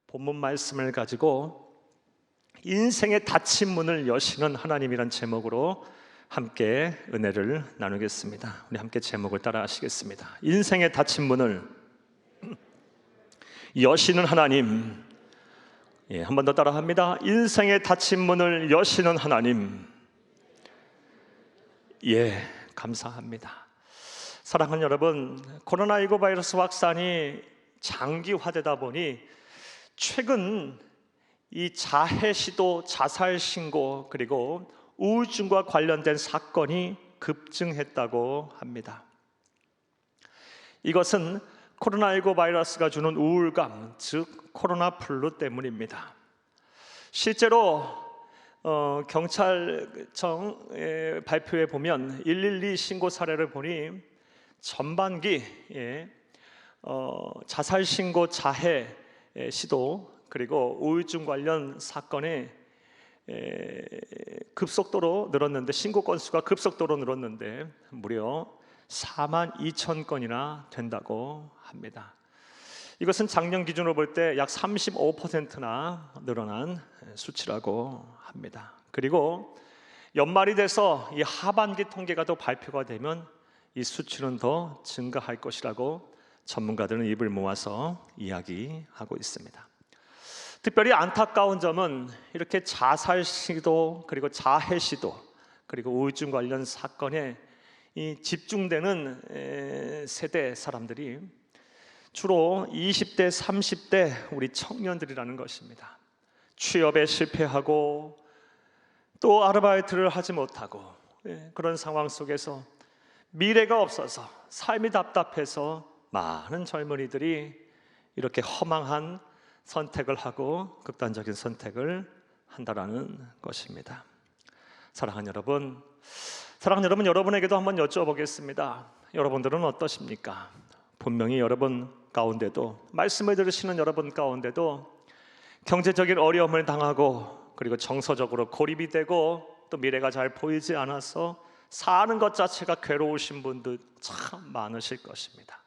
본문 말씀을 가지고 인생의 닫힌 문을 여시는 하나님이란 제목으로 함께 은혜를 나누겠습니다. 우리 함께 제목을 따라 하시겠습니다. 인생의 닫힌 문을 여시는 하나님. 한 번 더 따라 합니다. 인생의 닫힌 문을 여시는 하나님. 감사합니다. 사랑하는 여러분, 코로나19 바이러스 확산이 장기화되다 보니 최근 이 자해 시도, 자살 신고, 그리고 우울증과 관련된 사건이 급증했다고 합니다. 이것은 코로나19 바이러스가 주는 우울감, 즉 코로나 플루 때문입니다. 실제로 경찰청 발표에 보면 112 신고 사례를 보니 전반기에 자살 신고, 자해 시도, 그리고 우울증 관련 사건에 급속도로 늘었는데, 신고 건수가 급속도로 늘었는데 무려 42,000건이나 된다고 합니다. 이것은 작년 기준으로 볼 때 약 35%나 늘어난 수치라고 합니다. 그리고 연말이 돼서 이 하반기 통계가 또 발표가 되면 이 수치는 더 증가할 것이라고 전문가들은 입을 모아서 이야기하고 있습니다. 특별히 안타까운 점은 이렇게 자살 시도, 그리고 자해 시도, 그리고 우울증 관련 사건에 집중되는 세대 사람들이 주로 20대, 30대 우리 청년들이라는 것입니다. 취업에 실패하고 또 아르바이트를 하지 못하고 그런 상황 속에서 미래가 없어서 삶이 답답해서 많은 젊은이들이 이렇게 허망한 선택을 하고 극단적인 선택을 한다라는 것입니다. 사랑하는 여러분, 여러분에게도 한번 여쭤보겠습니다. 여러분들은 어떠십니까? 분명히 여러분 가운데도, 말씀을 들으시는 여러분 가운데도 경제적인 어려움을 당하고, 그리고 정서적으로 고립이 되고, 또 미래가 잘 보이지 않아서 사는 것 자체가 괴로우신 분들 참 많으실 것입니다.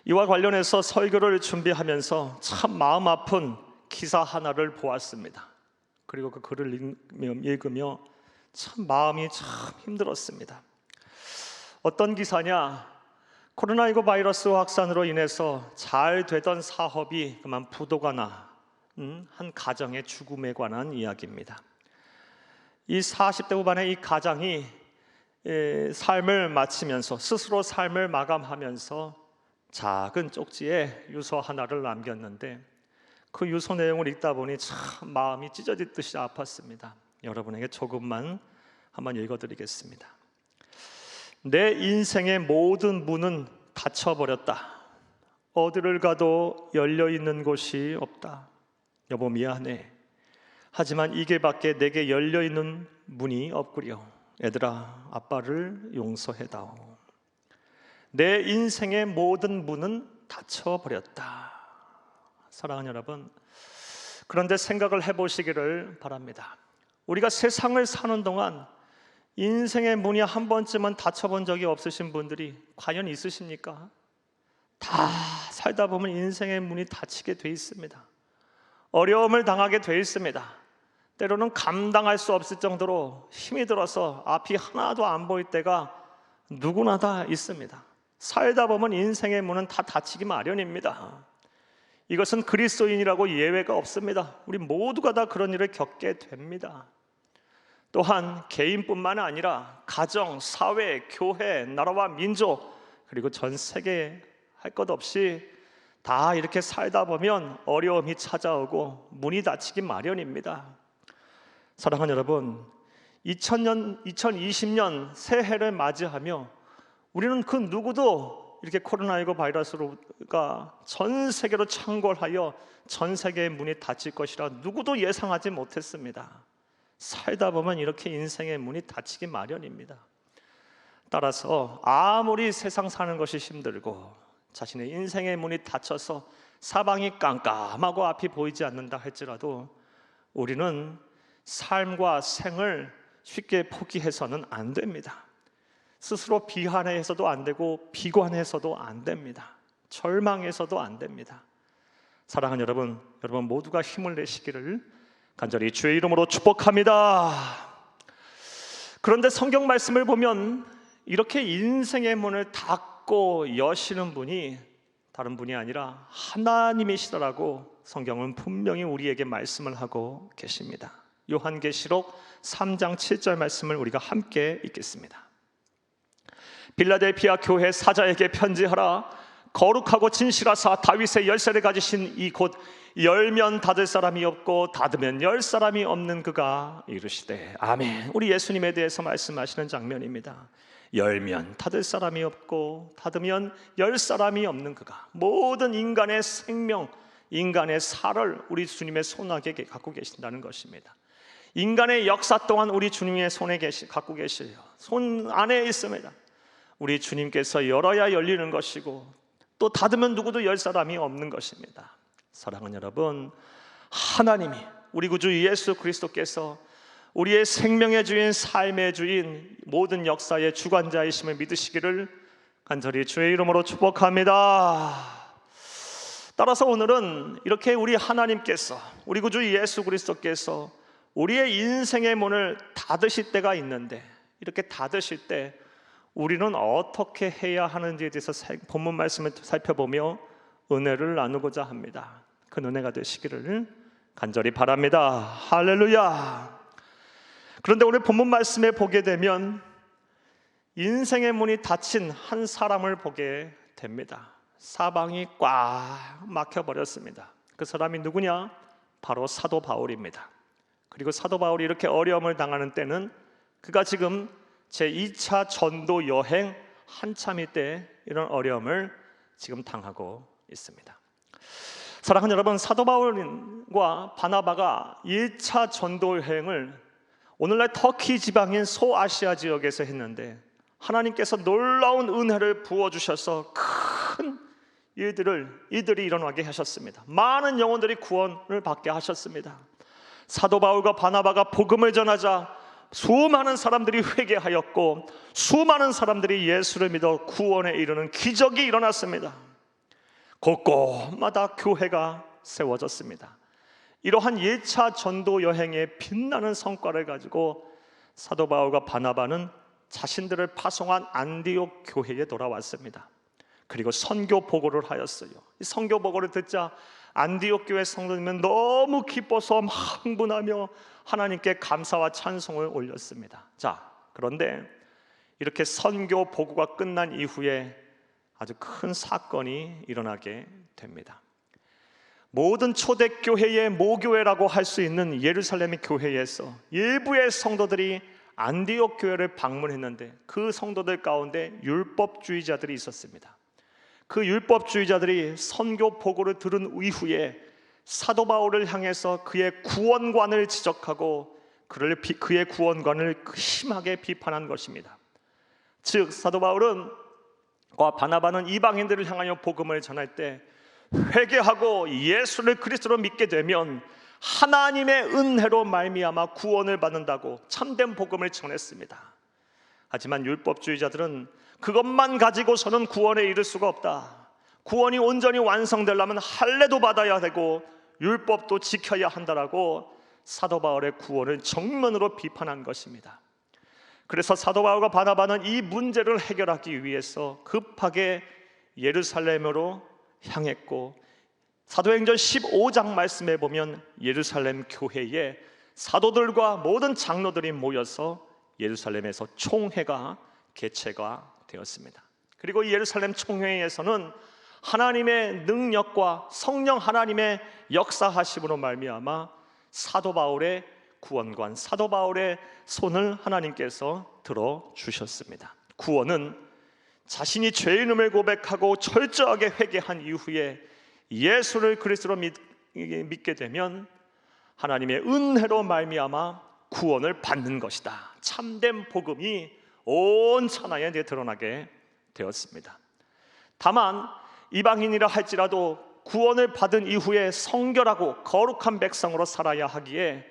이와 관련해서 설교를 준비하면서 참 마음 아픈 기사 하나를 보았습니다. 그리고 그 글을 읽으며 참 마음이 참 힘들었습니다. 어떤 기사냐? 코로나19 바이러스 확산으로 인해서 잘 되던 사업이 그만 부도가 나 한 가정의 죽음에 관한 이야기입니다. 이 40대 후반의 이 가장이 삶을 마치면서, 스스로 삶을 마감하면서 작은 쪽지에 유서 하나를 남겼는데, 그 유서 내용을 읽다 보니 참 마음이 찢어지듯이 아팠습니다. 여러분에게 조금만 한번 읽어드리겠습니다. 내 인생의 모든 문은 닫혀버렸다. 어디를 가도 열려있는 곳이 없다. 여보 미안해. 하지만 이 길밖에 내게 열려있는 문이 없구려. 얘들아, 아빠를 용서해다오. 내 인생의 모든 문은 닫혀버렸다. 사랑하는 여러분, 그런데 생각을 해보시기를 바랍니다. 우리가 세상을 사는 동안 인생의 문이 한 번쯤은 닫혀본 적이 없으신 분들이 과연 있으십니까? 다 살다 보면 인생의 문이 닫히게 돼 있습니다. 어려움을 당하게 돼 있습니다. 때로는 감당할 수 없을 정도로 힘이 들어서 앞이 하나도 안 보일 때가 누구나 다 있습니다. 살다 보면 인생의 문은 다 닫히기 마련입니다. 이것은 그리스도인이라고 예외가 없습니다. 우리 모두가 다 그런 일을 겪게 됩니다. 또한 개인뿐만 아니라 가정, 사회, 교회, 나라와 민족, 그리고 전 세계 할 것 없이 다 이렇게 살다 보면 어려움이 찾아오고 문이 닫히기 마련입니다. 사랑하는 여러분, 2020년 새해를 맞이하며 우리는 그 누구도 이렇게 코로나19 바이러스가 전 세계로 창궐하여 전 세계의 문이 닫힐 것이라 누구도 예상하지 못했습니다. 살다 보면 이렇게 인생의 문이 닫히기 마련입니다. 따라서 아무리 세상 사는 것이 힘들고 자신의 인생의 문이 닫혀서 사방이 깜깜하고 앞이 보이지 않는다 할지라도 우리는 삶과 생을 쉽게 포기해서는 안 됩니다. 스스로 비관해서도 안 되고 비관해서도 안 됩니다. 절망해서도 안 됩니다. 사랑하는 여러분 모두가 힘을 내시기를 간절히 주의 이름으로 축복합니다. 그런데 성경 말씀을 보면 이렇게 인생의 문을 닫고 여시는 분이 다른 분이 아니라 하나님이시더라고 성경은 분명히 우리에게 말씀을 하고 계십니다. 요한계시록 3장 7절 말씀을 우리가 함께 읽겠습니다. 빌라델피아 교회 사자에게 편지하라. 거룩하고 진실하사 다윗의 열쇠를 가지신 이 곧 열면 닫을 사람이 없고 닫으면 열 사람이 없는 그가 이르시되. 아멘. 우리 예수님에 대해서 말씀하시는 장면입니다. 열면 닫을 사람이 없고 닫으면 열 사람이 없는 그가 모든 인간의 생명, 인간의 살을 우리 주님의 손아귀에 갖고 계신다는 것입니다. 인간의 역사 또한 우리 주님의 손에 갖고 계시요. 손 안에 있습니다. 우리 주님께서 열어야 열리는 것이고 또 닫으면 누구도 열 사람이 없는 것입니다. 사랑하는 여러분, 하나님이 우리 구주 예수 그리스도께서 우리의 생명의 주인, 삶의 주인, 모든 역사의 주관자이심을 믿으시기를 간절히 주의 이름으로 축복합니다. 따라서 오늘은 이렇게 우리 하나님께서, 우리 구주 예수 그리스도께서 우리의 인생의 문을 닫으실 때가 있는데, 이렇게 닫으실 때 우리는 어떻게 해야 하는지에 대해서 본문 말씀을 살펴보며 은혜를 나누고자 합니다. 그 은혜가 되시기를 간절히 바랍니다. 할렐루야. 그런데 오늘 본문 말씀에 보게 되면 인생의 문이 닫힌 한 사람을 보게 됩니다. 사방이 꽉 막혀버렸습니다. 그 사람이 누구냐? 바로 사도 바울입니다. 그리고 사도 바울이 이렇게 어려움을 당하는 때는 그가 지금 제2차 전도 여행 한참일 때 이런 어려움을 지금 당하고 있습니다. 사랑하는 여러분, 사도 바울과 바나바가 1차 전도 여행을 오늘날 터키 지방인 소아시아 지역에서 했는데 하나님께서 놀라운 은혜를 부어주셔서 큰 일들이 일어나게 하셨습니다. 많은 영혼들이 구원을 받게 하셨습니다. 사도 바울과 바나바가 복음을 전하자 수많은 사람들이 회개하였고 수많은 사람들이 예수를 믿어 구원에 이르는 기적이 일어났습니다. 곳곳마다 교회가 세워졌습니다. 이러한 1차 전도 여행의 빛나는 성과를 가지고 사도 바울과 바나바는 자신들을 파송한 안디옥 교회에 돌아왔습니다. 그리고 선교 보고를 하였어요. 이 선교 보고를 듣자 안디옥 교회 성도님은 너무 기뻐서 흥분하며 하나님께 감사와 찬송을 올렸습니다. 자, 그런데 이렇게 선교 보고가 끝난 이후에 아주 큰 사건이 일어나게 됩니다. 모든 초대교회의 모교회라고 할 수 있는 예루살렘 교회에서 일부의 성도들이 안디옥 교회를 방문했는데 그 성도들 가운데 율법주의자들이 있었습니다. 그 율법주의자들이 선교 보고를 들은 이후에 사도 바울을 향해서 그의 구원관을 지적하고 그의 구원관을 심하게 비판한 것입니다. 즉 사도 바울은 바나바는 이방인들을 향하여 복음을 전할 때 회개하고 예수를 그리스도로 믿게 되면 하나님의 은혜로 말미암아 구원을 받는다고 참된 복음을 전했습니다. 하지만 율법주의자들은 그것만 가지고서는 구원에 이를 수가 없다. 구원이 온전히 완성되려면 할례도 받아야 되고 율법도 지켜야 한다라고 사도 바울의 구원을 정면으로 비판한 것입니다. 그래서 사도 바울과 바나바는 이 문제를 해결하기 위해서 급하게 예루살렘으로 향했고 사도행전 15장 말씀에 보면 예루살렘 교회에 사도들과 모든 장로들이 모여서 예루살렘에서 총회가 개최가 되었습니다. 그리고 예루살렘 총회에서는 하나님의 능력과 성령 하나님의 역사하심으로 말미암아 사도 바울의 구원관, 사도 바울의 손을 하나님께서 들어주셨습니다. 구원은 자신이 죄인임을 고백하고 철저하게 회개한 이후에 예수를 그리스도로 믿게 되면 하나님의 은혜로 말미암아 구원을 받는 것이다. 참된 복음이 온 천하에 드러나게 되었습니다. 다만 이방인이라 할지라도 구원을 받은 이후에 성결하고 거룩한 백성으로 살아야 하기에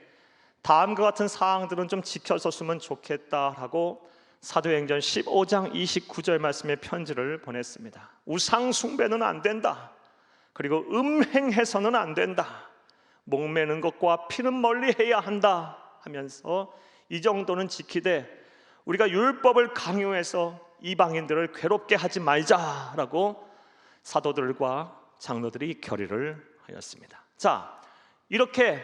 다음과 같은 사항들은 좀 지켜졌으면 좋겠다라고 사도행전 15장 29절 말씀의 편지를 보냈습니다. 우상 숭배는 안 된다. 그리고 음행해서는 안 된다, 목매는 것과 피는 멀리 해야 한다 하면서 이 정도는 지키되 우리가 율법을 강요해서 이방인들을 괴롭게 하지 말자라고 사도들과 장로들이 결의를 하였습니다. 자, 이렇게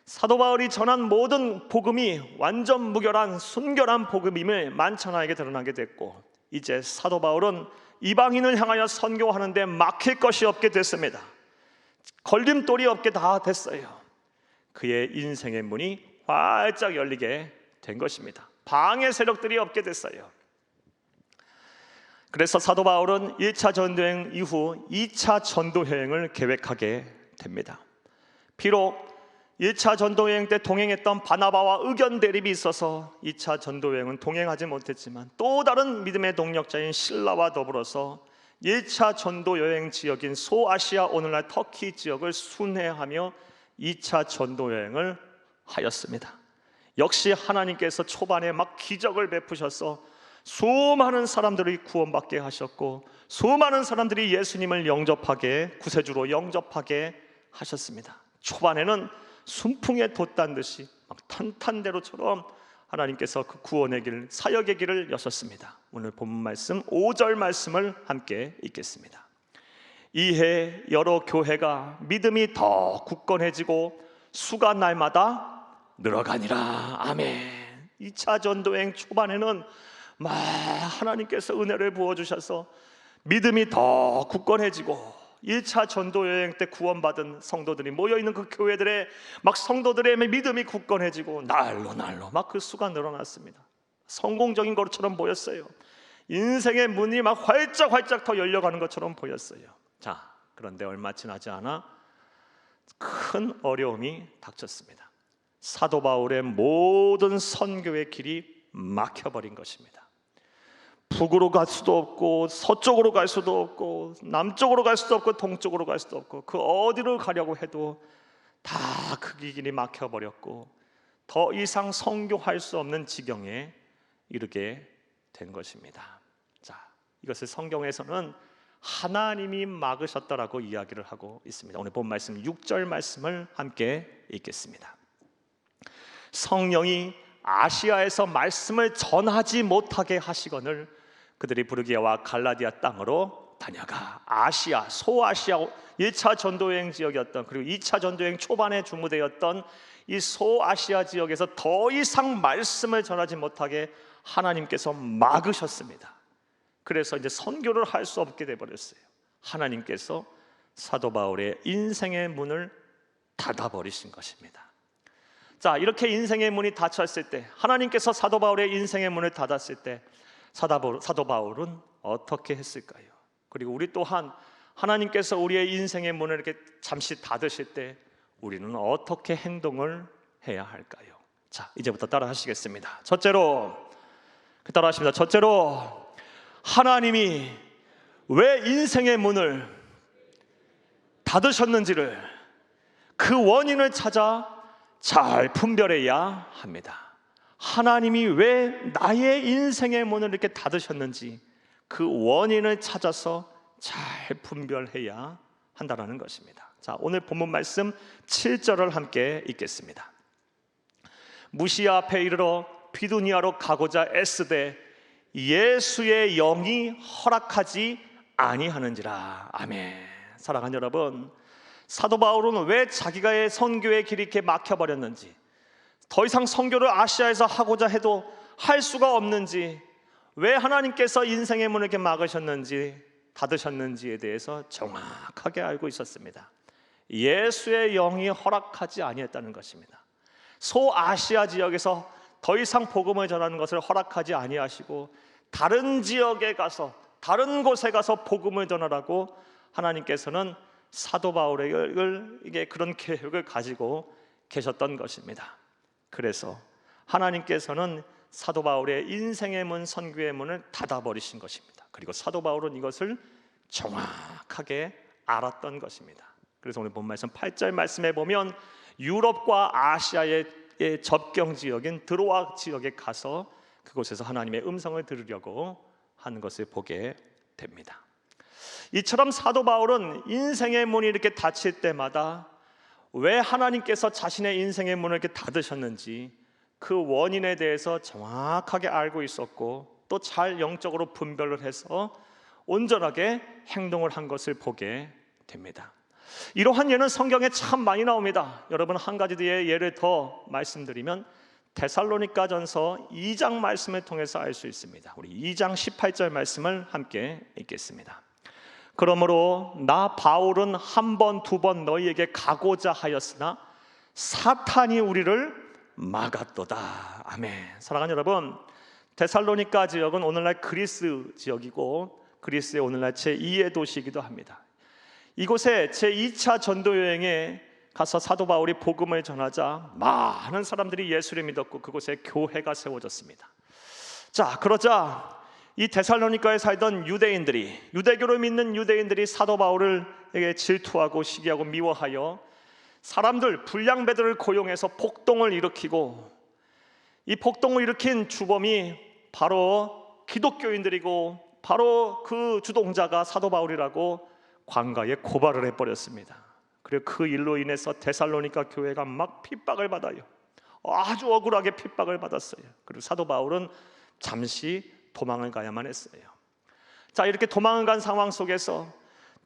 사도 바울이 전한 모든 복음이 완전 무결한 순결한 복음임을 만천하에게 드러나게 됐고, 이제 사도 바울은 이방인을 향하여 선교하는데 막힐 것이 없게 됐습니다. 걸림돌이 없게 다 됐어요. 그의 인생의 문이 활짝 열리게 된 것입니다. 방해 세력들이 없게 됐어요. 그래서 사도 바울은 1차 전도여행 이후 2차 전도여행을 계획하게 됩니다. 비록 1차 전도여행 때 동행했던 바나바와 의견 대립이 있어서 2차 전도여행은 동행하지 못했지만, 또 다른 믿음의 동력자인 실라와 더불어서 1차 전도여행 지역인 소아시아, 오늘날 터키 지역을 순회하며 2차 전도여행을 하였습니다. 역시 하나님께서 초반에 막 기적을 베푸셔서 수많은 사람들이 구원받게 하셨고, 수많은 사람들이 예수님을 영접하게, 구세주로 영접하게 하셨습니다. 초반에는 순풍에 돛단 듯이 막 탄탄대로처럼 하나님께서 그 구원의 길, 사역의 길을 여셨습니다. 오늘 본문 말씀 5절 말씀을 함께 읽겠습니다. 이해 여러 교회가 믿음이 더 굳건해지고 수가 날마다 늘어가니라. 아멘. 2차 전도행 초반에는 막 하나님께서 은혜를 부어주셔서 믿음이 더 굳건해지고, 1차 전도여행 때 구원받은 성도들이 모여있는 그 교회들의 막 성도들의 믿음이 굳건해지고 날로 막 그 수가 늘어났습니다. 성공적인 것처럼 보였어요. 인생의 문이 막 활짝 더 열려가는 것처럼 보였어요. 자, 그런데 얼마 지나지 않아 큰 어려움이 닥쳤습니다. 사도 바울의 모든 선교의 길이 막혀버린 것입니다. 북으로 갈 수도 없고, 서쪽으로 갈 수도 없고, 남쪽으로 갈 수도 없고, 동쪽으로 갈 수도 없고, 그 어디로 가려고 해도 다 그 길이 막혀버렸고, 더 이상 선교할 수 없는 지경에 이르게 된 것입니다. 자, 이것을 성경에서는 하나님이 막으셨다라고 이야기를 하고 있습니다. 오늘 본 말씀 6절 말씀을 함께 읽겠습니다. 성령이 아시아에서 말씀을 전하지 못하게 하시거늘 그들이 부르기아와 갈라디아 땅으로 다녀가. 아시아, 소아시아 1차 전도여행 지역이었던, 그리고 2차 전도여행 초반에 주무되었던 이 소아시아 지역에서 더 이상 말씀을 전하지 못하게 하나님께서 막으셨습니다. 그래서 이제 선교를 할 수 없게 되어버렸어요. 하나님께서 사도 바울의 인생의 문을 닫아버리신 것입니다. 자, 이렇게 인생의 문이 닫혔을 때, 하나님께서 사도 바울의 인생의 문을 닫았을 때 사도 바울은 어떻게 했을까요? 그리고 우리 또한 하나님께서 우리의 인생의 문을 이렇게 잠시 닫으실 때 우리는 어떻게 행동을 해야 할까요? 자, 이제부터 따라 하시겠습니다. 첫째로, 하나님이 왜 인생의 문을 닫으셨는지를, 그 원인을 찾아 잘 분별해야 합니다. 하나님이 왜 나의 인생의 문을 이렇게 닫으셨는지 그 원인을 찾아서 잘 분별해야 한다는 것입니다. 자, 오늘 본문 말씀 7절을 함께 읽겠습니다. 무시아 앞에 이르러 비두니아로 가고자 애쓰되 예수의 영이 허락하지 아니하는지라. 아멘. 사랑하는 여러분, 사도 바울은 왜 자기가의 선교의 길이 이렇게 막혀버렸는지, 더 이상 선교를 아시아에서 하고자 해도 할 수가 없는지, 왜 하나님께서 인생의 문을 이렇게 막으셨는지, 닫으셨는지에 대해서 정확하게 알고 있었습니다. 예수의 영이 허락하지 아니했다는 것입니다. 소아시아 지역에서 더 이상 복음을 전하는 것을 허락하지 아니하시고, 다른 지역에 가서, 다른 곳에 가서 복음을 전하라고 하나님께서는 사도 바울에게 그런 계획을 가지고 계셨던 것입니다. 그래서 하나님께서는 사도 바울의 인생의 문, 선교의 문을 닫아버리신 것입니다. 그리고 사도 바울은 이것을 정확하게 알았던 것입니다. 그래서 오늘 본 말씀 8절 말씀에 보면 유럽과 아시아의 접경 지역인 드로아 지역에 가서 그곳에서 하나님의 음성을 들으려고 하는 것을 보게 됩니다. 이처럼 사도 바울은 인생의 문이 이렇게 닫힐 때마다 왜 하나님께서 자신의 인생의 문을 이렇게 닫으셨는지 그 원인에 대해서 정확하게 알고 있었고 또 잘 영적으로 분별을 해서 온전하게 행동을 한 것을 보게 됩니다. 이러한 예는 성경에 참 많이 나옵니다. 여러분, 한 가지 뒤에 예를 더 말씀드리면 데살로니가전서 2장 말씀을 통해서 알 수 있습니다. 우리 2장 18절 말씀을 함께 읽겠습니다. 그러므로 나 바울은 한 번, 두 번 너희에게 가고자 하였으나 사탄이 우리를 막았도다. 아멘. 사랑하는 여러분, 데살로니가 지역은 오늘날 그리스 지역이고 그리스의 오늘날 제2의 도시이기도 합니다. 이곳에 제2차 전도 여행에 가서 사도 바울이 복음을 전하자 많은 사람들이 예수를 믿었고 그곳에 교회가 세워졌습니다. 자, 그러자 이 데살로니가에 살던 유대인들이, 유대교를 믿는 유대인들이 사도 바울에게 질투하고 시기하고 미워하여 사람들, 불량배들을 고용해서 폭동을 일으키고 이 폭동을 일으킨 주범이 바로 기독교인들이고 바로 그 주동자가 사도 바울이라고 관가에 고발을 해버렸습니다. 그리고 그 일로 인해서 데살로니가 교회가 막 핍박을 받아요. 아주 억울하게 핍박을 받았어요. 그리고 사도 바울은 잠시 도망을 가야만 했어요. 자, 이렇게 도망을 간 상황 속에서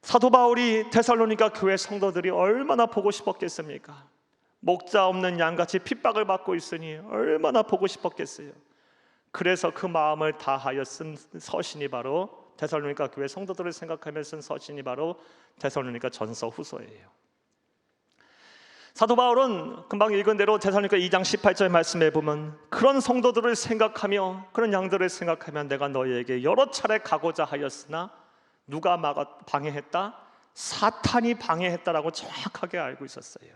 사도 바울이 데살로니가 교회 성도들이 얼마나 보고 싶었겠습니까? 목자 없는 양같이 핍박을 받고 있으니 얼마나 보고 싶었겠어요. 그래서 그 마음을 다하여 쓴 서신이 바로 데살로니가 교회 성도들을 생각하며 쓴 서신이 바로 데살로니가 전서 후서예요. 사도 바울은 금방 읽은 대로 데살로니가 2장 18절 말씀에 보면 그런 성도들을 생각하며 그런 양들을 생각하며 내가 너희에게 여러 차례 가고자 하였으나 누가 방해했다? 사탄이 방해했다라고 정확하게 알고 있었어요.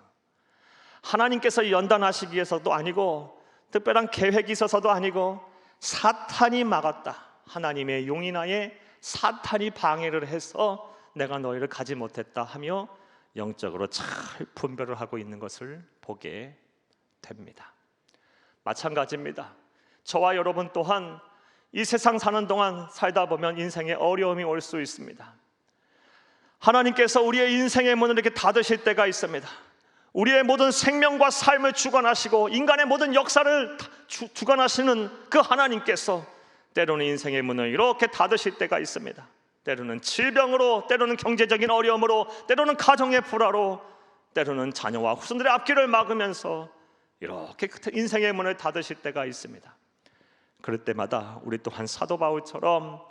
하나님께서 연단하시기 위해서도 아니고 특별한 계획이 있어서도 아니고 사탄이 막았다. 하나님의 용인하에 사탄이 방해를 해서 내가 너희를 가지 못했다 하며 영적으로 잘 분별을 하고 있는 것을 보게 됩니다. 마찬가지입니다. 저와 여러분 또한 이 세상 사는 동안 살다 보면 인생에 어려움이 올 수 있습니다. 하나님께서 우리의 인생의 문을 이렇게 닫으실 때가 있습니다. 우리의 모든 생명과 삶을 주관하시고 인간의 모든 역사를 주관하시는 그 하나님께서 때로는 인생의 문을 이렇게 닫으실 때가 있습니다. 때로는 질병으로, 때로는 경제적인 어려움으로, 때로는 가정의 불화로, 때로는 자녀와 후손들의 앞길을 막으면서 이렇게 인생의 문을 닫으실 때가 있습니다. 그럴 때마다 우리 또한 사도 바울처럼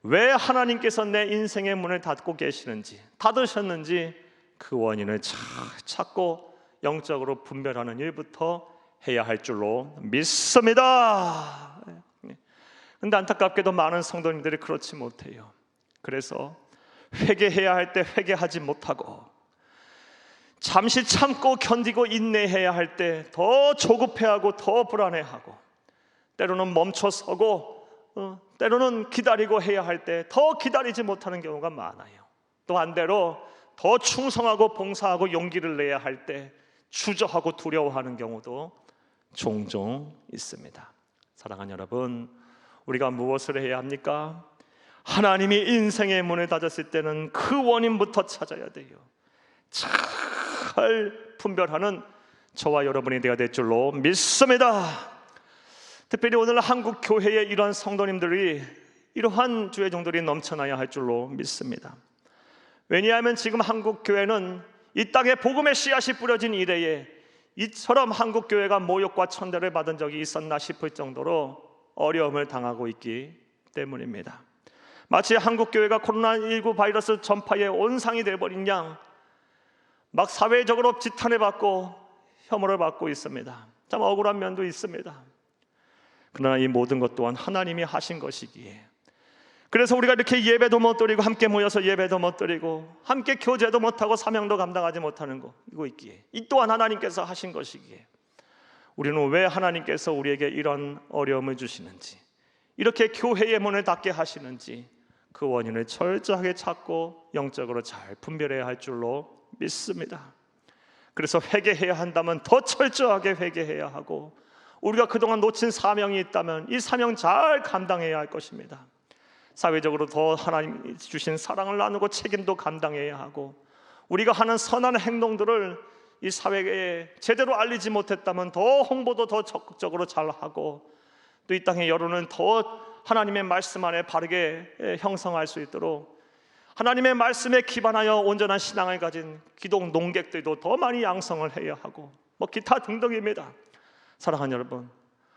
왜 하나님께서 내 인생의 문을 닫고 계시는지, 닫으셨는지 그 원인을 잘 찾고 영적으로 분별하는 일부터 해야 할 줄로 믿습니다. 그런데 안타깝게도 많은 성도님들이 그렇지 못해요. 그래서 회개해야 할 때 회개하지 못하고 잠시 참고 견디고 인내해야 할 때 더 조급해하고 더 불안해하고 때로는 멈춰서고 때로는 기다리고 해야 할 때 더 기다리지 못하는 경우가 많아요. 또 반대로 더 충성하고 봉사하고 용기를 내야 할 때 주저하고 두려워하는 경우도 종종 있습니다. 사랑하는 여러분, 우리가 무엇을 해야 합니까? 하나님이 인생의 문을 닫았을 때는 그 원인부터 찾아야 돼요. 잘 분별하는 저와 여러분이 되어야 될 줄로 믿습니다. 특별히 오늘 한국 교회에 이러한 성도님들이 이러한 주의 종들이 넘쳐나야 할 줄로 믿습니다. 왜냐하면 지금 한국 교회는 이 땅에 복음의 씨앗이 뿌려진 이래에 이처럼 한국 교회가 모욕과 천대를 받은 적이 있었나 싶을 정도로 어려움을 당하고 있기 때문입니다. 마치 한국 교회가 코로나19 바이러스 전파의 온상이 되어버린 양 막 사회적으로 지탄을 받고 혐오를 받고 있습니다. 참 억울한 면도 있습니다. 그러나 이 모든 것 또한 하나님이 하신 것이기에, 그래서 우리가 이렇게 예배도 못 드리고 함께 모여서 예배도 못 드리고 함께 교제도 못하고 사명도 감당하지 못하는 거 이거 있기에, 이 또한 하나님께서 하신 것이기에 우리는 왜 하나님께서 우리에게 이런 어려움을 주시는지, 이렇게 교회의 문을 닫게 하시는지 그 원인을 철저하게 찾고 영적으로 잘 분별해야 할 줄로 믿습니다. 그래서 회개해야 한다면 더 철저하게 회개해야 하고, 우리가 그동안 놓친 사명이 있다면 이 사명 잘 감당해야 할 것입니다. 사회적으로 더 하나님 주신 사랑을 나누고 책임도 감당해야 하고, 우리가 하는 선한 행동들을 이 사회에 제대로 알리지 못했다면 더 홍보도 더 적극적으로 잘하고, 또 이 땅의 여론은 더 하나님의 말씀 안에 바르게 형성할 수 있도록 하나님의 말씀에 기반하여 온전한 신앙을 가진 기독 농객들도 더 많이 양성을 해야 하고, 기타 등등입니다. 사랑하는 여러분,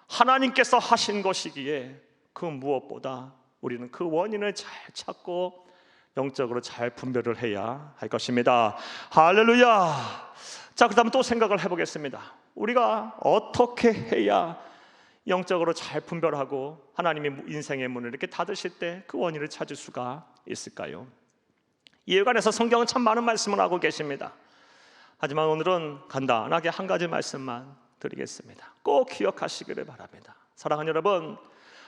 하나님께서 하신 것이기에 그 무엇보다 우리는 그 원인을 잘 찾고 영적으로 잘 분별을 해야 할 것입니다. 할렐루야. 자, 그 다음 또 생각을 해보겠습니다. 우리가 어떻게 해야 영적으로 잘 분별하고 하나님의 인생의 문을 이렇게 닫으실 때 그 원인을 찾을 수가 있을까요? 이에 관해서 성경은 참 많은 말씀을 하고 계십니다. 하지만 오늘은 간단하게 한 가지 말씀만 드리겠습니다. 꼭 기억하시기를 바랍니다. 사랑하는 여러분,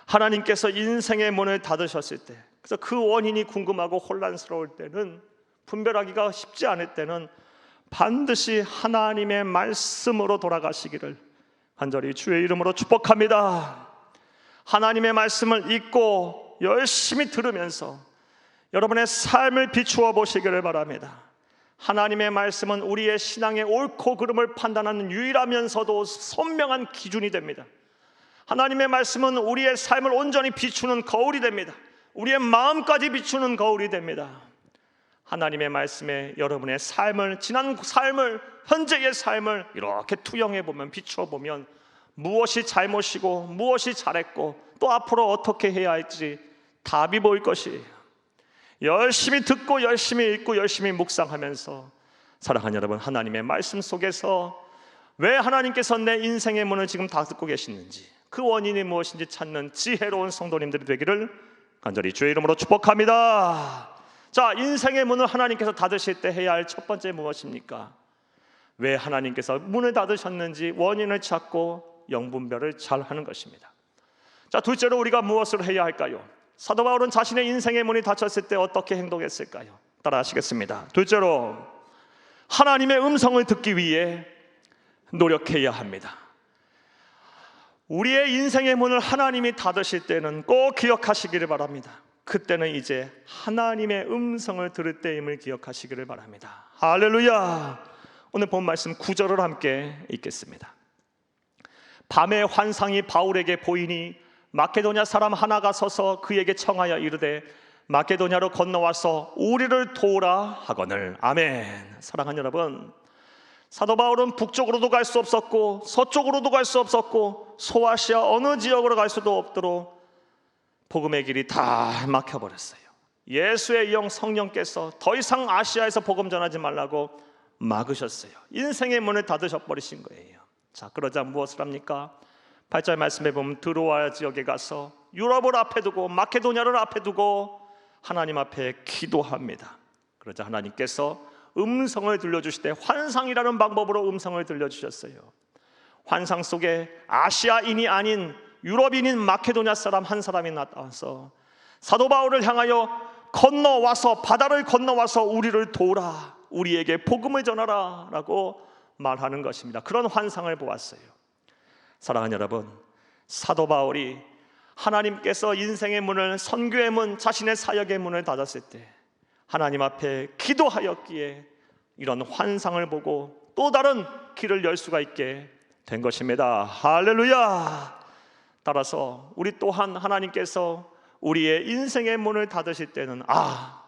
하나님께서 인생의 문을 닫으셨을 때, 그래서 그 원인이 궁금하고 혼란스러울 때는, 분별하기가 쉽지 않을 때는 반드시 하나님의 말씀으로 돌아가시기를 간절히 주의 이름으로 축복합니다. 하나님의 말씀을 읽고 열심히 들으면서 여러분의 삶을 비추어 보시기를 바랍니다. 하나님의 말씀은 우리의 신앙의 옳고 그름을 판단하는 유일하면서도 선명한 기준이 됩니다. 하나님의 말씀은 우리의 삶을 온전히 비추는 거울이 됩니다. 우리의 마음까지 비추는 거울이 됩니다. 하나님의 말씀에 여러분의 삶을, 지난 삶을, 현재의 삶을 이렇게 투영해 보면, 비추어 보면 무엇이 잘못이고 무엇이 잘했고 또 앞으로 어떻게 해야 할지 답이 보일 것이에요. 열심히 듣고 열심히 읽고 열심히 묵상하면서, 사랑하는 여러분, 하나님의 말씀 속에서 왜 하나님께서 내 인생의 문을 지금 닫고 계시는지, 그 원인이 무엇인지 찾는 지혜로운 성도님들이 되기를 간절히 주의 이름으로 축복합니다. 자, 인생의 문을 하나님께서 닫으실 때 해야 할 첫 번째 무엇입니까? 왜 하나님께서 문을 닫으셨는지 원인을 찾고 영분별을 잘 하는 것입니다. 자, 둘째로 우리가 무엇을 해야 할까요? 사도 바울은 자신의 인생의 문이 닫혔을 때 어떻게 행동했을까요? 따라 하시겠습니다. 둘째로, 하나님의 음성을 듣기 위해 노력해야 합니다. 우리의 인생의 문을 하나님이 닫으실 때는 꼭 기억하시기를 바랍니다. 그때는 이제 하나님의 음성을 들을 때임을 기억하시기를 바랍니다. 할렐루야. 오늘 본 말씀 9절을 함께 읽겠습니다. 밤에 환상이 바울에게 보이니 마케도냐 사람 하나가 서서 그에게 청하여 이르되 마케도냐로 건너와서 우리를 도우라 하거늘. 아멘. 사랑하는 여러분, 사도 바울은 북쪽으로도 갈 수 없었고 서쪽으로도 갈 수 없었고 소아시아 어느 지역으로 갈 수도 없도록 복음의 길이 다 막혀버렸어요. 예수의 영 성령께서 더 이상 아시아에서 복음 전하지 말라고 막으셨어요. 인생의 문을 닫으셔버리신 거예요. 자, 그러자 무엇을 합니까? 8절 말씀에 보면 드로아 지역에 가서 유럽을 앞에 두고 마케도냐를 앞에 두고 하나님 앞에 기도합니다. 그러자 하나님께서 음성을 들려주시되 환상이라는 방법으로 음성을 들려주셨어요. 환상 속에 아시아인이 아닌 유럽인인 마케도냐 사람 한 사람이 나타나서 사도 바울을 향하여 건너와서, 바다를 건너와서 우리를 도우라, 우리에게 복음을 전하라 라고 말하는 것입니다. 그런 환상을 보았어요. 사랑하는 여러분, 사도 바울이 하나님께서 인생의 문을, 선교의 문, 자신의 사역의 문을 닫았을 때 하나님 앞에 기도하였기에 이런 환상을 보고 또 다른 길을 열 수가 있게 된 것입니다. 할렐루야. 따라서 우리 또한 하나님께서 우리의 인생의 문을 닫으실 때는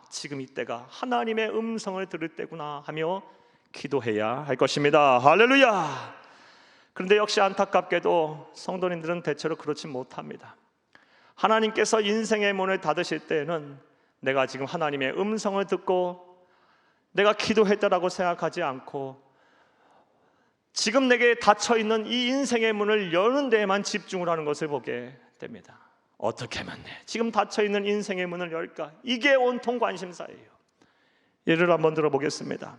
지금 이때가 하나님의 음성을 들을 때구나 하며 기도해야 할 것입니다. 할렐루야. 그런데 역시 안타깝게도 성도님들은 대체로 그렇지 못합니다. 하나님께서 인생의 문을 닫으실 때는 내가 지금 하나님의 음성을 듣고 내가 기도했다라고 생각하지 않고 지금 내게 닫혀있는 이 인생의 문을 여는 데에만 집중을 하는 것을 보게 됩니다. 어떻게 하면 지금 닫혀있는 인생의 문을 열까? 이게 온통 관심사예요. 예를 한번 들어보겠습니다.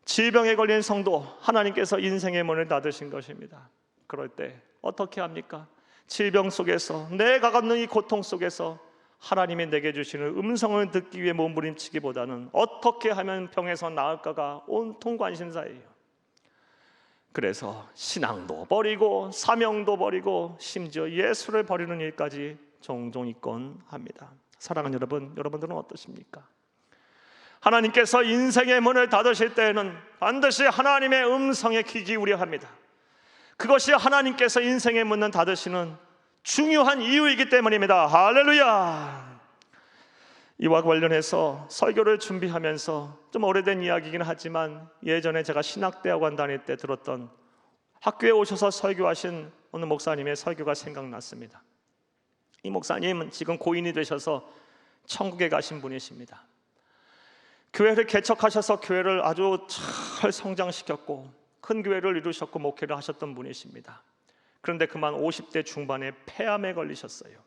질병에 걸린 성도, 하나님께서 인생의 문을 닫으신 것입니다. 그럴 때 어떻게 합니까? 질병 속에서, 내가 갖는 이 고통 속에서 하나님이 내게 주시는 음성을 듣기 위해 몸부림치기보다는 어떻게 하면 병에서 나을까가 온통 관심사예요. 그래서 신앙도 버리고 사명도 버리고 심지어 예수를 버리는 일까지 종종 있곤 합니다. 사랑하는 여러분, 여러분들은 어떠십니까? 하나님께서 인생의 문을 닫으실 때에는 반드시 하나님의 음성에 귀 기울여야 합니다. 그것이 하나님께서 인생의 문을 닫으시는 중요한 이유이기 때문입니다. 할렐루야! 이와 관련해서 설교를 준비하면서 좀 오래된 이야기이긴 하지만 예전에 제가 신학대학원 다닐 때 들었던, 학교에 오셔서 설교하신 어느 목사님의 설교가 생각났습니다. 이 목사님은 지금 고인이 되셔서 천국에 가신 분이십니다. 교회를 개척하셔서 교회를 아주 잘 성장시켰고 큰 교회를 이루셨고 목회를 하셨던 분이십니다. 그런데 그만 50대 중반에 폐암에 걸리셨어요.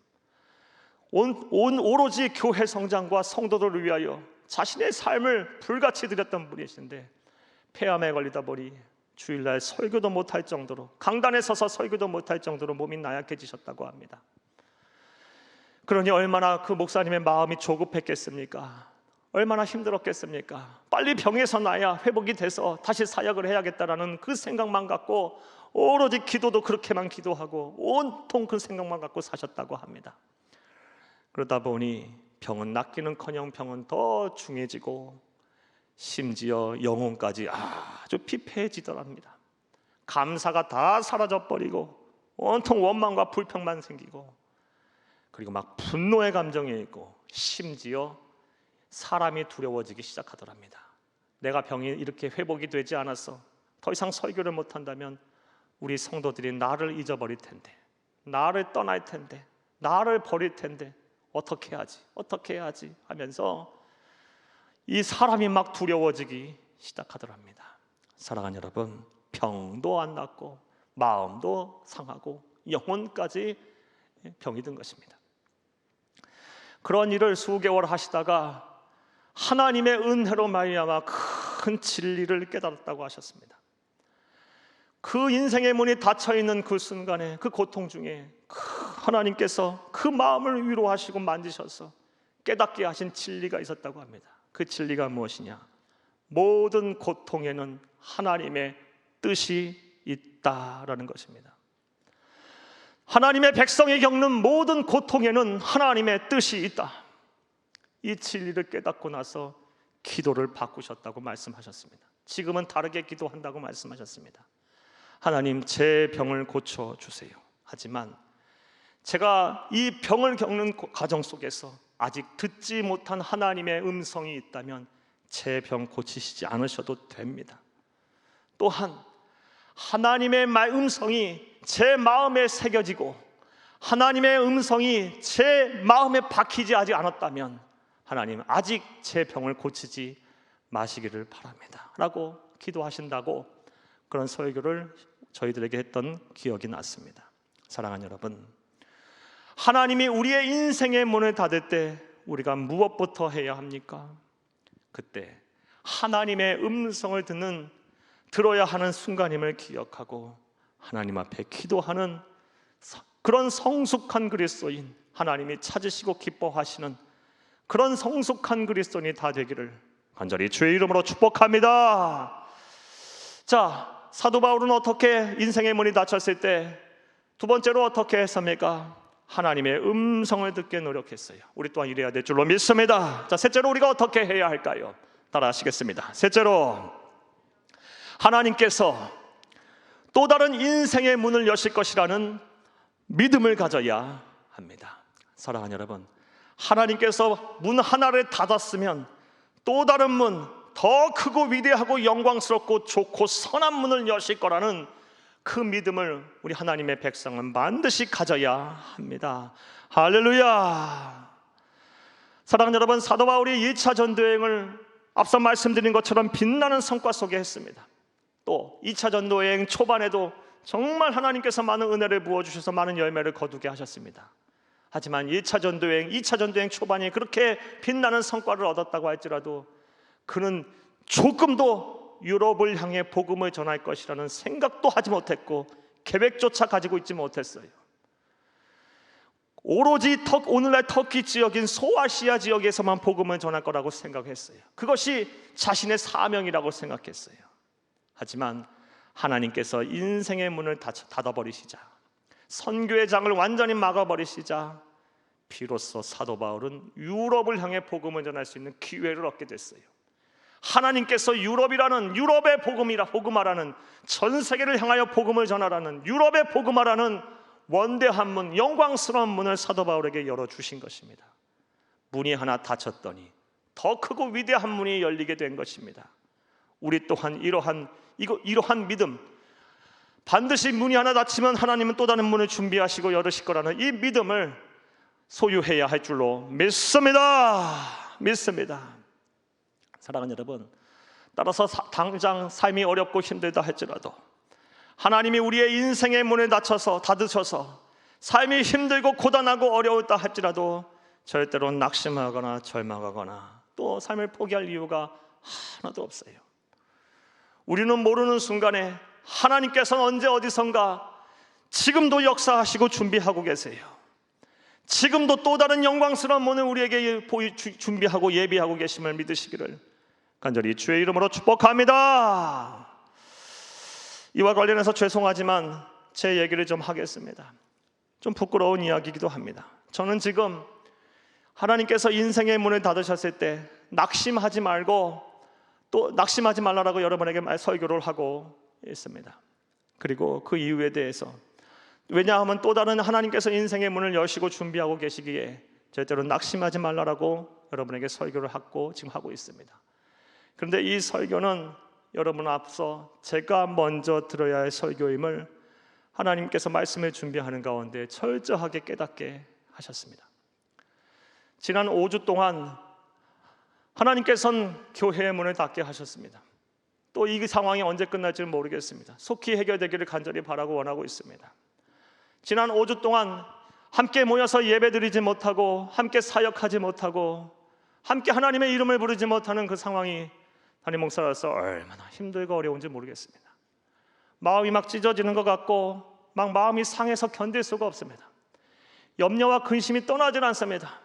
오로지 교회 성장과 성도들을 위하여 자신의 삶을 불같이 드렸던 분이신데 폐암에 걸리다 보니 주일날 설교도 못할 정도로, 강단에 서서 설교도 못할 정도로 몸이 나약해지셨다고 합니다. 그러니 얼마나 그 목사님의 마음이 조급했겠습니까? 얼마나 힘들었겠습니까? 빨리 병에서 나야 회복이 돼서 다시 사역을 해야겠다라는 그 생각만 갖고 오로지 기도도 그렇게만 기도하고 온통 그 생각만 갖고 사셨다고 합니다. 그러다 보니 병은 낫기는커녕 병은 더 중해지고 심지어 영혼까지 아주 피폐해지더랍니다. 감사가 다 사라져버리고 온통 원망과 불평만 생기고, 그리고 막 분노의 감정이 있고 심지어 사람이 두려워지기 시작하더랍니다. 내가 병이 이렇게 회복이 되지 않아서 더 이상 설교를 못한다면 우리 성도들이 나를 잊어버릴 텐데, 나를 떠날 텐데, 나를 버릴 텐데 어떻게 해야지 하면서 이 사람이 막 두려워지기 시작하더랍니다. 사랑하는 여러분, 병도 안 낫고 마음도 상하고 영혼까지 병이 든 것입니다. 그런 일을 수개월 하시다가 하나님의 은혜로 말미암아 큰 진리를 깨달았다고 하셨습니다. 그 인생의 문이 닫혀있는 그 순간에, 그 고통 중에 하나님께서 그 마음을 위로하시고 만지셔서 깨닫게 하신 진리가 있었다고 합니다. 그 진리가 무엇이냐? 모든 고통에는 하나님의 뜻이 있다라는 것입니다. 하나님의 백성이 겪는 모든 고통에는 하나님의 뜻이 있다. 이 진리를 깨닫고 나서 기도를 바꾸셨다고 말씀하셨습니다. 지금은 다르게 기도한다고 말씀하셨습니다. 하나님, 제 병을 고쳐주세요. 하지만 제가 이 병을 겪는 과정 속에서 아직 듣지 못한 하나님의 음성이 있다면 제 병 고치시지 않으셔도 됩니다. 또한 하나님의 음성이 제 마음에 새겨지고 하나님의 음성이 제 마음에 박히지 아직 않았다면 하나님, 아직 제 병을 고치지 마시기를 바랍니다 라고 기도하신다고 그런 설교를 저희들에게 했던 기억이 났습니다. 사랑하는 여러분, 하나님이 우리의 인생의 문을 닫을 때 우리가 무엇부터 해야 합니까? 그때 하나님의 음성을 들어야 하는 순간임을 기억하고 하나님 앞에 기도하는 그런 성숙한 그리스도인, 하나님이 찾으시고 기뻐하시는 그런 성숙한 그리스도인이 다 되기를 간절히 주의 이름으로 축복합니다. 자, 사도 바울은 어떻게 인생의 문이 닫혔을 때 두 번째로 어떻게 했습니까? 하나님의 음성을 듣게 노력했어요. 우리 또한 이래야 될 줄로 믿습니다. 자, 셋째로 우리가 어떻게 해야 할까요? 따라 하시겠습니다. 셋째로, 하나님께서 또 다른 인생의 문을 여실 것이라는 믿음을 가져야 합니다. 사랑하는 여러분, 하나님께서 문 하나를 닫았으면 또 다른 문, 더 크고 위대하고 영광스럽고 좋고 선한 문을 여실 거라는 그 믿음을 우리 하나님의 백성은 반드시 가져야 합니다. 할렐루야. 사랑하는 여러분, 사도 바울이 2차 전도여행을 앞서 말씀드린 것처럼 빛나는 성과 속에 했습니다. 또 2차 전도여행 초반에도 정말 하나님께서 많은 은혜를 부어주셔서 많은 열매를 거두게 하셨습니다. 하지만 2차 전도여행 초반에 그렇게 빛나는 성과를 얻었다고 할지라도 그는 조금도 유럽을 향해 복음을 전할 것이라는 생각도 하지 못했고 계획조차 가지고 있지 못했어요. 오로지 오늘날 터키 지역인 소아시아 지역에서만 복음을 전할 거라고 생각했어요. 그것이 자신의 사명이라고 생각했어요. 하지만 하나님께서 인생의 문을 닫아버리시자, 선교의 장을 완전히 막아버리시자 비로소 사도 바울은 유럽을 향해 복음을 전할 수 있는 기회를 얻게 됐어요. 하나님께서 유럽의 복음하라는, 전 세계를 향하여 복음을 전하라는, 유럽의 복음하라는 원대한 문, 영광스러운 문을 사도 바울에게 열어주신 것입니다. 문이 하나 닫혔더니 더 크고 위대한 문이 열리게 된 것입니다. 우리 또한 이러한 믿음, 반드시 문이 하나 닫히면 하나님은 또 다른 문을 준비하시고 열으실 거라는 이 믿음을 소유해야 할 줄로 믿습니다. 사랑하는 여러분, 따라서 당장 삶이 어렵고 힘들다 할지라도 하나님이 우리의 인생의 문을 닫으셔서 삶이 힘들고 고단하고 어려웠다 할지라도 절대로 낙심하거나 절망하거나 또 삶을 포기할 이유가 하나도 없어요. 우리는 모르는 순간에 하나님께서는 언제 어디선가 지금도 역사하시고 준비하고 계세요. 지금도 또 다른 영광스러운 문을 우리에게 준비하고 예비하고 계심을 믿으시기를 간절히 주의 이름으로 축복합니다. 이와 관련해서 죄송하지만 제 얘기를 좀 하겠습니다. 좀 부끄러운 이야기이기도 합니다. 저는 지금 하나님께서 인생의 문을 닫으셨을 때 낙심하지 말라라고 여러분에게 설교를 하고 있습니다. 그리고 그 이유에 대해서, 왜냐하면 또 다른 하나님께서 인생의 문을 여시고 준비하고 계시기에 절대로 낙심하지 말라라고 여러분에게 설교를 지금 하고 있습니다. 그런데 이 설교는 여러분 앞서 제가 먼저 들어야 할 설교임을 하나님께서 말씀을 준비하는 가운데 철저하게 깨닫게 하셨습니다. 지난 5주 동안 하나님께서는 교회의 문을 닫게 하셨습니다. 또 이 상황이 언제 끝날지 모르겠습니다. 속히 해결되기를 간절히 바라고 원하고 있습니다. 지난 5주 동안 함께 모여서 예배드리지 못하고, 함께 사역하지 못하고, 함께 하나님의 이름을 부르지 못하는 그 상황이 담임 목사로서 얼마나 힘들고 어려운지 모르겠습니다. 마음이 막 찢어지는 것 같고 막 마음이 상해서 견딜 수가 없습니다. 염려와 근심이 떠나질 않습니다.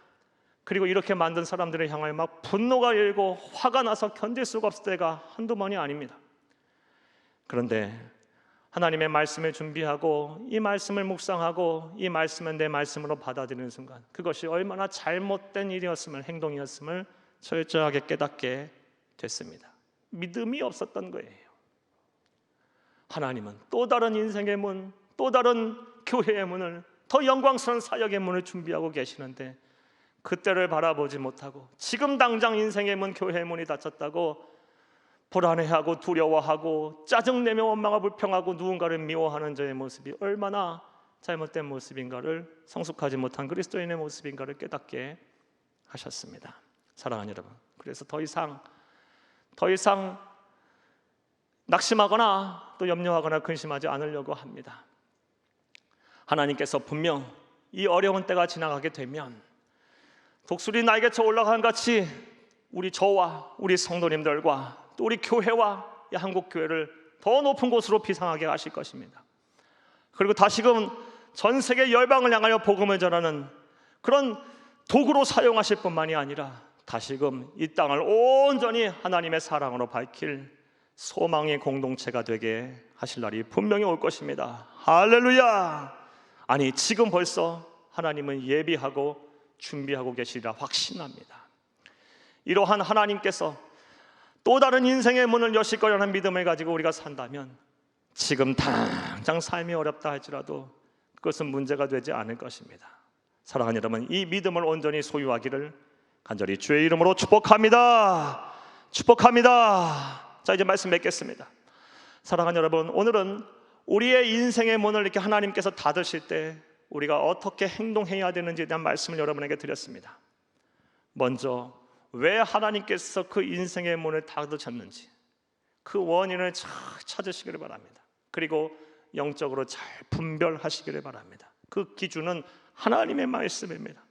그리고 이렇게 만든 사람들을 향하여 막 분노가 일고 화가 나서 견딜 수가 없을 때가 한두 번이 아닙니다. 그런데 하나님의 말씀을 준비하고 이 말씀을 묵상하고 이 말씀은 내 말씀으로 받아들이는 순간, 그것이 얼마나 잘못된 행동이었음을 철저하게 깨닫게 됐습니다. 믿음이 없었던 거예요. 하나님은 또 다른 인생의 문, 또 다른 교회의 문을, 더 영광스러운 사역의 문을 준비하고 계시는데 그때를 바라보지 못하고 지금 당장 인생의 문, 교회의 문이 닫혔다고 불안해하고 두려워하고 짜증내며 원망하고 불평하고 누군가를 미워하는 저의 모습이 얼마나 잘못된 모습인가를, 성숙하지 못한 그리스도인의 모습인가를 깨닫게 하셨습니다. 사랑하는 여러분, 그래서 더 이상 낙심하거나 또 염려하거나 근심하지 않으려고 합니다. 하나님께서 분명 이 어려운 때가 지나가게 되면 독수리 날개쳐 올라간 같이 저와 우리 성도님들과 또 우리 교회와 이 한국 교회를 더 높은 곳으로 비상하게 하실 것입니다. 그리고 다시금 전 세계 열방을 향하여 복음을 전하는 그런 도구로 사용하실 뿐만이 아니라 다시금 이 땅을 온전히 하나님의 사랑으로 밝힐 소망의 공동체가 되게 하실 날이 분명히 올 것입니다. 할렐루야! 아니, 지금 벌써 하나님은 예비하고 준비하고 계시리라 확신합니다. 이러한 하나님께서 또 다른 인생의 문을 여실 거라는 믿음을 가지고 우리가 산다면 지금 당장 삶이 어렵다 할지라도 그것은 문제가 되지 않을 것입니다. 사랑하는 여러분, 이 믿음을 온전히 소유하기를 간절히 주의 이름으로 축복합니다. 자, 이제 말씀 맺겠습니다. 사랑하는 여러분, 오늘은 우리의 인생의 문을 이렇게 하나님께서 닫으실 때 우리가 어떻게 행동해야 되는지에 대한 말씀을 여러분에게 드렸습니다. 먼저 왜 하나님께서 그 인생의 문을 닫으셨는지 그 원인을 잘 찾으시기를 바랍니다. 그리고 영적으로 잘 분별하시기를 바랍니다. 그 기준은 하나님의 말씀입니다.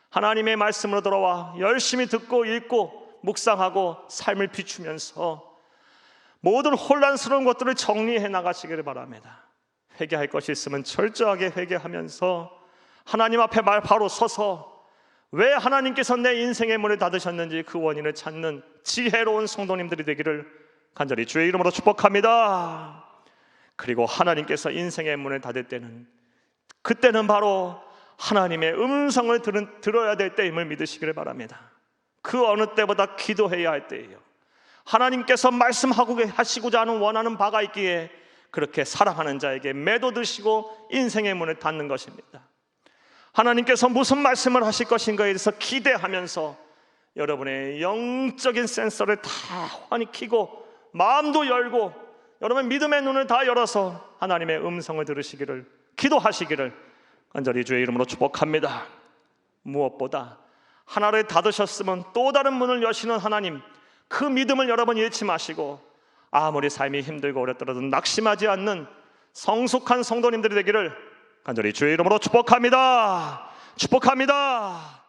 하나님의 말씀으로 돌아와 열심히 듣고 읽고 묵상하고 삶을 비추면서 모든 혼란스러운 것들을 정리해 나가시기를 바랍니다. 회개할 것이 있으면 철저하게 회개하면서 하나님 앞에 바로 서서 왜 하나님께서 내 인생의 문을 닫으셨는지 그 원인을 찾는 지혜로운 성도님들이 되기를 간절히 주의 이름으로 축복합니다. 그리고 하나님께서 인생의 문을 닫을 때는 그때는 바로 하나님의 음성을 들어야 될 때임을 믿으시기를 바랍니다. 그 어느 때보다 기도해야 할 때예요. 하나님께서 말씀하고 하시고자 하는 원하는 바가 있기에 그렇게 사랑하는 자에게 매도드시고 인생의 문을 닫는 것입니다. 하나님께서 무슨 말씀을 하실 것인가에 대해서 기대하면서 여러분의 영적인 센서를 다 환히 켜고 마음도 열고 여러분 믿음의 눈을 다 열어서 하나님의 음성을 들으시기를, 기도하시기를 간절히 주의 이름으로 축복합니다. 무엇보다 하나를 닫으셨으면 또 다른 문을 여시는 하나님, 그 믿음을 여러분 잃지 마시고 아무리 삶이 힘들고 어렵더라도 낙심하지 않는 성숙한 성도님들이 되기를 간절히 주의 이름으로 축복합니다. 축복합니다.